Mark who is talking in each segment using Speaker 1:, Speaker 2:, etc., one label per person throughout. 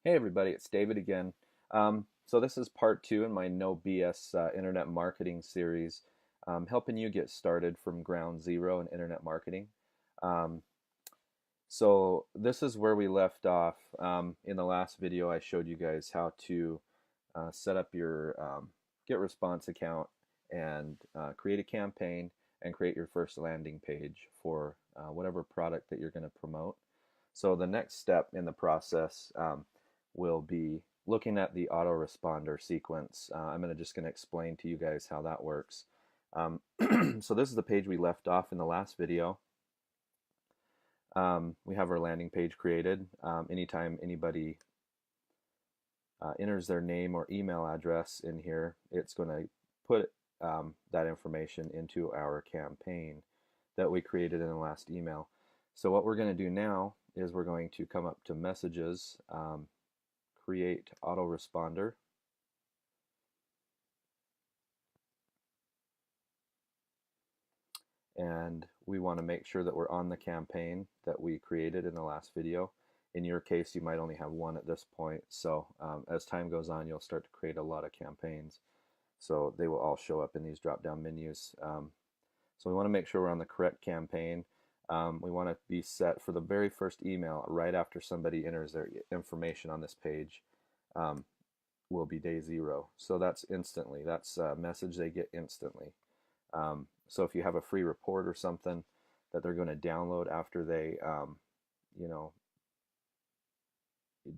Speaker 1: Hey everybody, it's David again. So this is part two in my No BS internet marketing series, helping you get started from ground zero in internet marketing. Um, so this is where we left off. In the last video, I showed you guys how to set up your get response account and create a campaign and create your first landing page for whatever product that you're going to promote. So the next step in the process will be looking at the autoresponder sequence. I'm just going to explain to you guys how that works. So this is the page we left off in the last video. We have our landing page created. Anytime anybody enters their name or email address in here, it's going to put that information into our campaign that we created in the last email. So what we're going to do now is we're going to come up to messages, create autoresponder, and we want to make sure that we're on the campaign that we created in the last video. In your case, you might only have one at this point, so as time goes on, you'll start to create a lot of campaigns. So they will all show up in these drop-down menus. So we want to make sure we're on the correct campaign. We want to be set for the very first email right after somebody enters their information on this page. Will be day zero. So that's instantly. That's a message they get instantly. So if you have a free report or something that they're going to download after they, you know,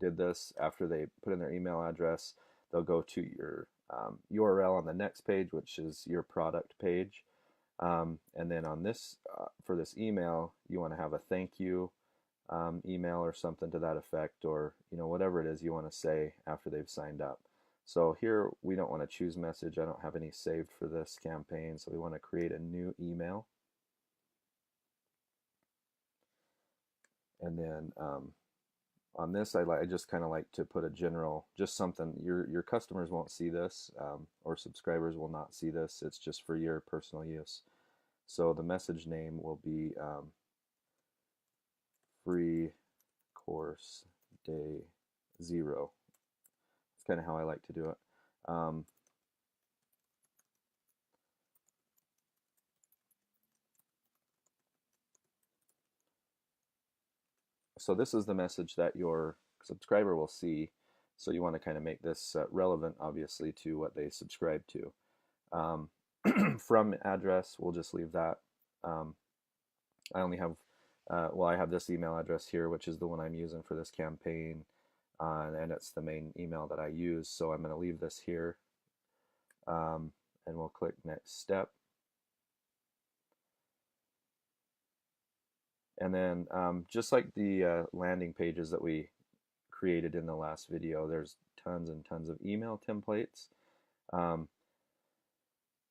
Speaker 1: did this, after they put in their email address, they'll go to your URL on the next page, which is your product page. And then on this, for this email, you want to have a thank you email or something to that effect, or whatever it is you want to say after they've signed up. So here we don't want to choose message. I don't have any saved for this campaign, so we want to create a new email. And then on this, I just kind of like to put a general, just something. Your customers won't see this, or subscribers will not see this. It's just for your personal use. So the message name will be free course day zero. That's kind of how I like to do it. So this is the message that your subscriber will see. So you want to kind of make this relevant, obviously, to what they subscribe to. From address, we'll just leave that. I only have, well, I have this email address here, which is the one I'm using for this campaign, and it's the main email that I use. So I'm going to leave this here, and we'll click next step. And then just like the landing pages that we created in the last video, there's tons and tons of email templates.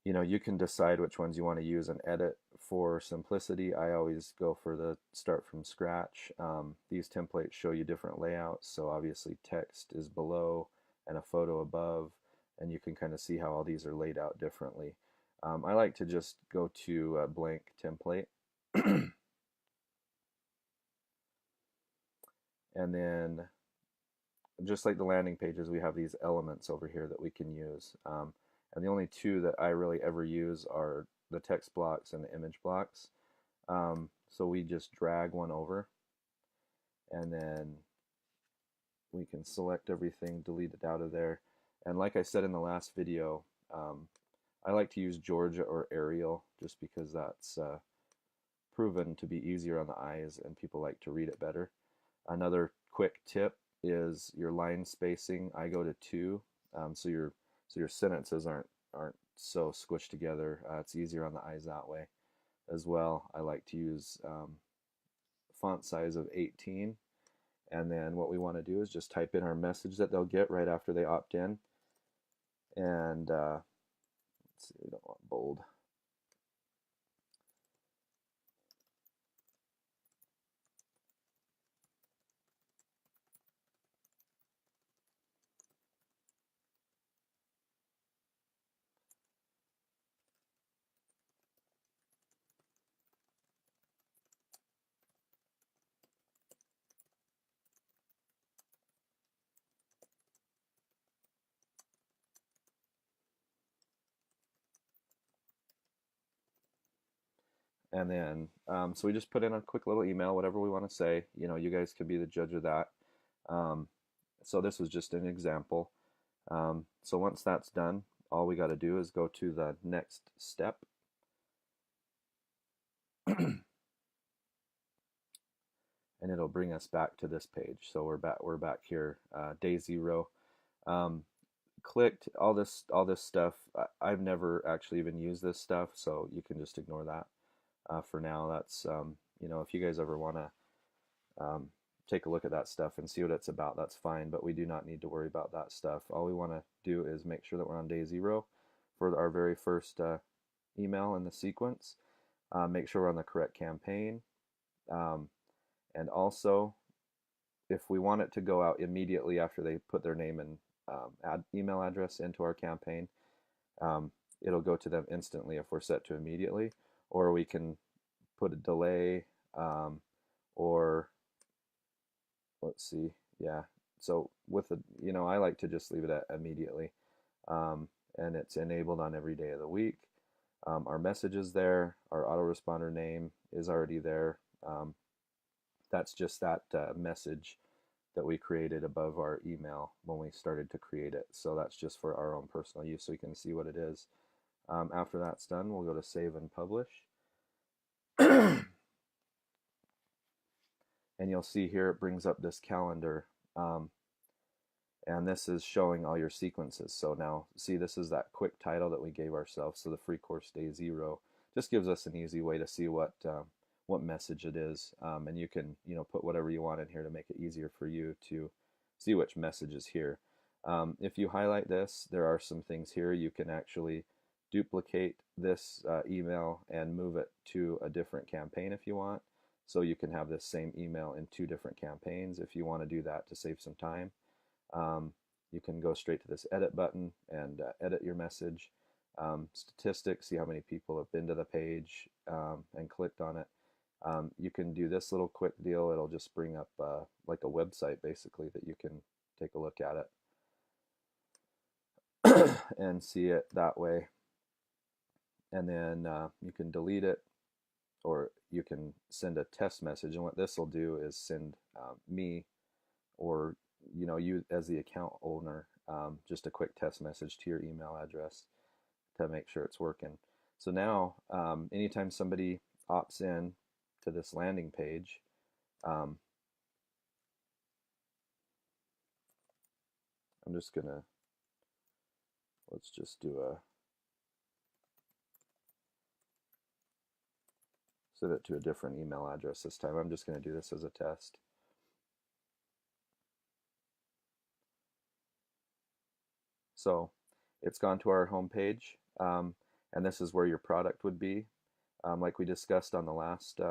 Speaker 1: You can decide which ones you want to use and edit. For simplicity, I always go for the start from scratch. These templates show you different layouts, so obviously text is below and a photo above, and you can kind of see how all these are laid out differently. I like to just go to a blank template. And then, just like the landing pages, we have these elements over here that we can use. And the only two that I really ever use are the text blocks and the image blocks. So we just drag one over, and then we can select everything, delete it out of there. And like I said in the last video, I like to use Georgia or Arial just because that's proven to be easier on the eyes and people like to read it better. Another quick tip is your line spacing. I go to 2, so your sentences aren't so squished together. It's easier on the eyes that way. As well, I like to use font size of 18. And then what we want to do is just type in our message that they'll get right after they opt in. And let's see, we don't want bold. And then, so we just put in a quick little email, whatever we want to say. You guys could be the judge of that. Um, so this was just an example. So once that's done, all we got to do is go to the next step. And it'll bring us back to this page. So we're back here, day 0. Um, clicked all this stuff. I've never actually even used this stuff, so you can just ignore that for now. That's if you guys ever want to take a look at that stuff and see what it's about, that's fine, but we do not need to worry about that stuff. All we want to do is make sure that we're on day 0 for our very first email in the sequence. Make sure we're on the correct campaign, and also if we want it to go out immediately after they put their name and email address into our campaign, it'll go to them instantly if we're set to immediately, or we can put a delay, or let's see, yeah. So with the, I like to just leave it at immediately, and it's enabled on every day of the week. Our message is there. Our autoresponder name is already there. That's just that message that we created above our email when we started to create it. So that's just for our own personal use, so you can see what it is. After that's done, we'll go to save and publish. And you'll see here it brings up this calendar, and this is showing all your sequences. So now see, this is that quick title that we gave ourselves. So the free course day 0 just gives us an easy way to see what message it is, and you can put whatever you want in here to make it easier for you to see which message is here. If you highlight this, there are some things here. You can actually duplicate this email and move it to a different campaign if you want. So you can have this same email in 2 different campaigns if you want to do that to save some time. You can go straight to this edit button and edit your message. Statistics, see how many people have been to the page and clicked on it. You can do this little quick deal. It'll just bring up like a website basically that you can take a look at it and see it that way. And then you can delete it, or you can send a test message. And what this will do is send me, or you as the account owner, just a quick test message to your email address to make sure it's working. So now anytime somebody opts in to this landing page, I'm just gonna, let's just do set it to a different email address this time. I'm just going to do this as a test. So it's gone to our home page, and this is where your product would be, like we discussed on the last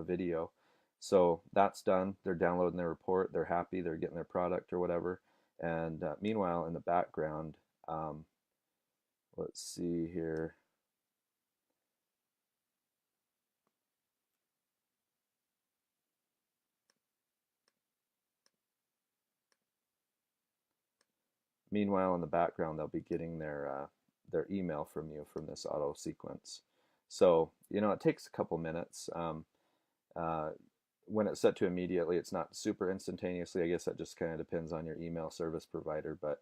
Speaker 1: video. So that's done. They're downloading their report. They're happy. They're getting their product or whatever. And meanwhile, in the background, let's see here. Meanwhile, in the background, they'll be getting their email from you from this auto sequence. So it takes a couple minutes. When it's set to immediately, it's not super instantaneously. I guess that just kind of depends on your email service provider, but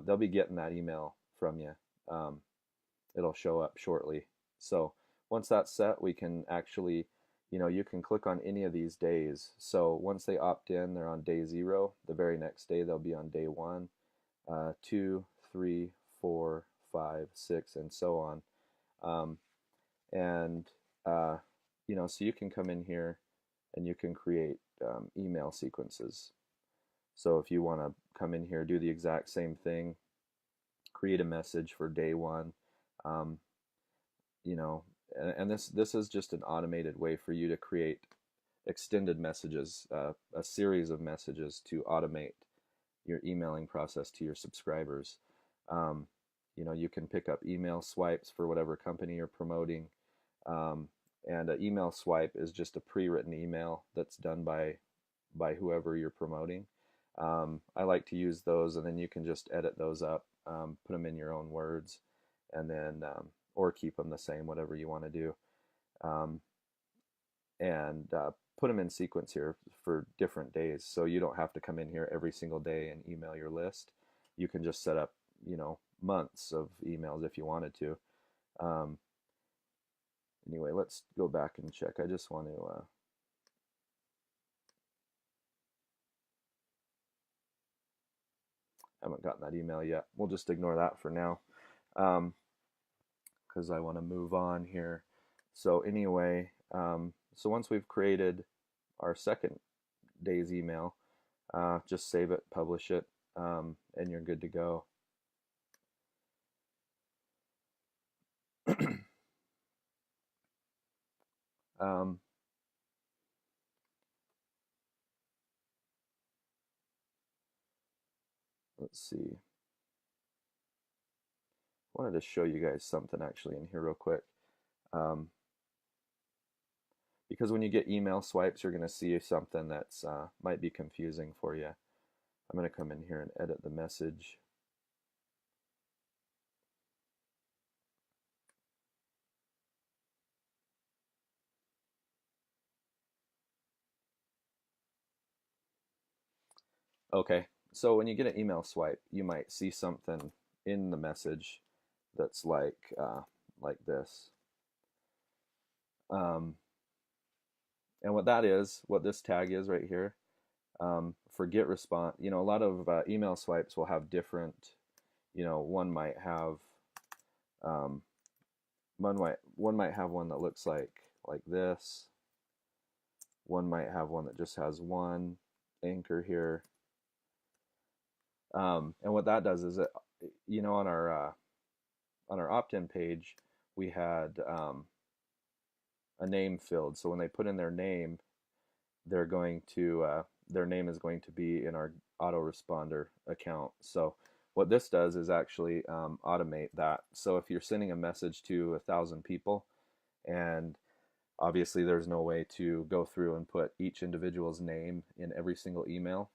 Speaker 1: they'll be getting that email from you. It'll show up shortly. So once that's set, we can actually, you can click on any of these days. So once they opt in, they're on day 0. The very next day, they'll be on day 1, 2, 3, 4, 5, 6, and so on. So you can come in here and you can create email sequences. So if you want to come in here, do the exact same thing, create a message for day 1, and this is just an automated way for you to create extended messages, a series of messages to automate your emailing process to your subscribers. You can pick up email swipes for whatever company you're promoting, and an email swipe is just a pre-written email that's done by whoever you're promoting. I like to use those, and then you can just edit those up, put them in your own words, and then or keep them the same, whatever you want to do. um, and put them in sequence here for different days. So you don't have to come in here every single day and email your list. You can just set up, months of emails if you wanted to. Um, anyway, let's go back and check. I just want to haven't gotten that email yet. We'll just ignore that for now because I want to move on here. So anyway, so once we've created our second day's email, just save it, publish it, and you're good to go. um, let's see. I wanted to show you guys something actually in here real quick. Because when you get email swipes, you're going to see something that's might be confusing for you. I'm going to come in here and edit the message. Okay, so when you get an email swipe, you might see something in the message that's like this. And what this tag is right here, for get response, a lot of email swipes will have different, one might have um, one might have one that looks like this. One might have one that just has one anchor here. And what that does is it, on our opt-in page, we had a name field. So when they put in their name, they're going to their name is going to be in our autoresponder account. So what this does is actually automate that. So if you're sending a message to 1,000 people, and obviously there's no way to go through and put each individual's name in every single email,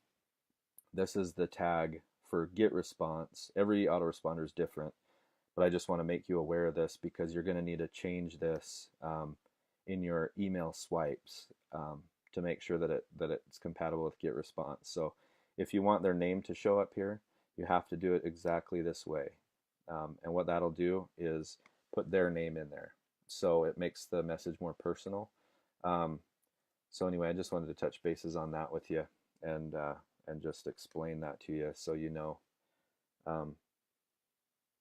Speaker 1: this is the tag for get response. Every autoresponder is different, but I just want to make you aware of this because you're going to need to change this in your email swipes to make sure that it's compatible with get response. So if you want their name to show up here, you have to do it exactly this way. And what that'll do is put their name in there. So it makes the message more personal. So anyway, I just wanted to touch bases on that with you and just explain that to you so you know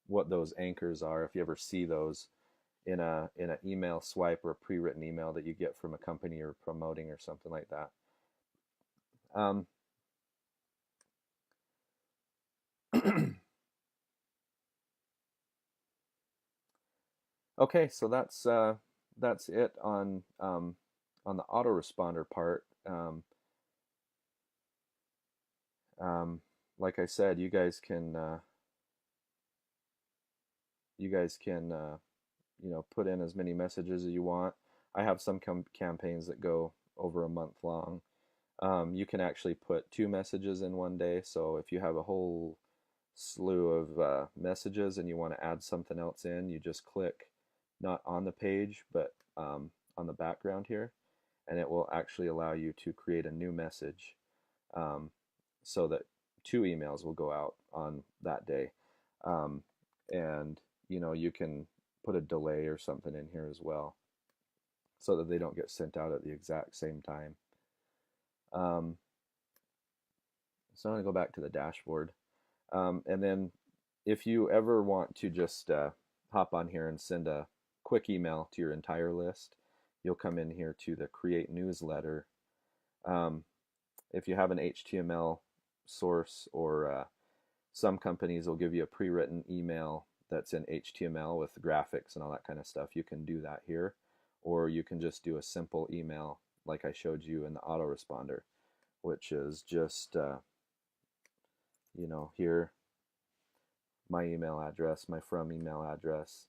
Speaker 1: what those anchors are. If you ever see those in an email swipe or a pre-written email that you get from a company you're promoting or something like that. Okay, so that's it on the autoresponder part. Like I said, you guys can put in as many messages as you want. I have some campaigns that go over a month long. You can actually put 2 messages in one day. So if you have a whole slew of messages and you want to add something else in, you just click not on the page, but on the background here, and it will actually allow you to create a new message so that 2 emails will go out on that day. And you can put a delay or something in here as well so that they don't get sent out at the exact same time. So I'm going to go back to the dashboard. And then if you ever want to just hop on here and send a quick email to your entire list, you'll come in here to the create newsletter. If you have an HTML source, or some companies will give you a pre-written email that's in HTML with graphics and all that kind of stuff, you can do that here. Or you can just do a simple email like I showed you in the autoresponder, which is just here, my email address, my from email address,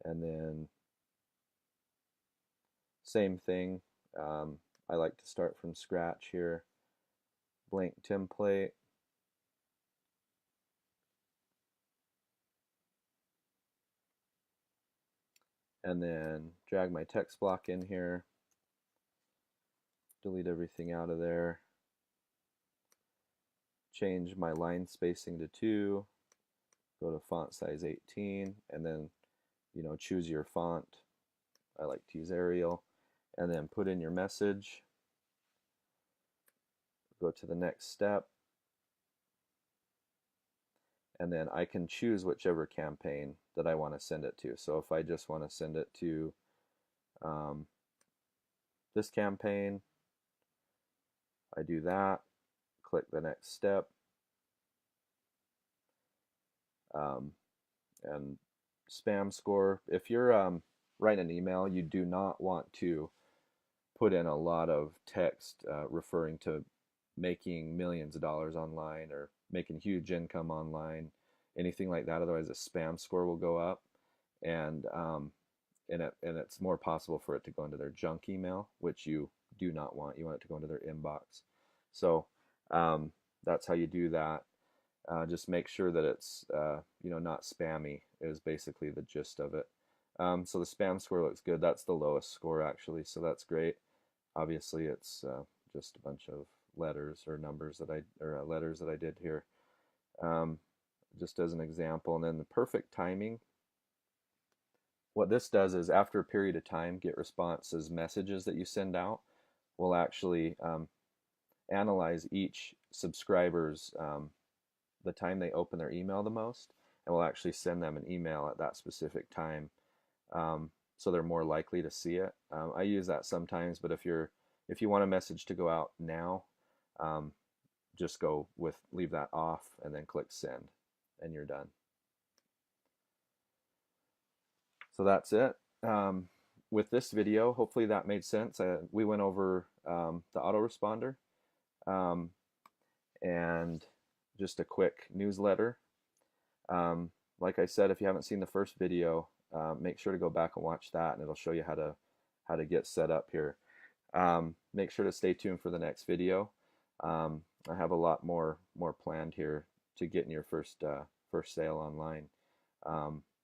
Speaker 1: and then same thing. I like to start from scratch here, blank template, and then drag my text block in here, delete everything out of there, change my line spacing to 2, go to font size 18, and then choose your font. I like to use Arial, and then put in your message. Go to the next step, and then I can choose whichever campaign that I want to send it to. So if I just want to send it to this campaign, I do that, click the next step, and spam score. If you're writing an email, you do not want to put in a lot of text referring to making millions of dollars online or making huge income online, anything like that. Otherwise, the spam score will go up, and it's more possible for it to go into their junk email, which you do not want. You want it to go into their inbox. So that's how you do that. Just make sure that it's not spammy is basically the gist of it. So the spam score looks good. That's the lowest score actually, so that's great. Obviously, it's just a bunch of letters or numbers that letters that I did here, just as an example. And then the perfect timing. What this does is, after a period of time, get responses messages that you send out will actually analyze each subscriber's the time they open their email the most, and will actually send them an email at that specific time, so they're more likely to see it. I use that sometimes, but if you want a message to go out now, just leave that off and then click send, and you're done. So that's it. With this video, hopefully that made sense. We went over the autoresponder, and just a quick newsletter. Like I said, if you haven't seen the first video, make sure to go back and watch that, and it'll show you how to get set up here. Make sure to stay tuned for the next video. I have a lot more planned here to get in your first sale online.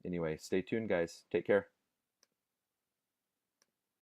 Speaker 1: Anyway, stay tuned, guys. Take care.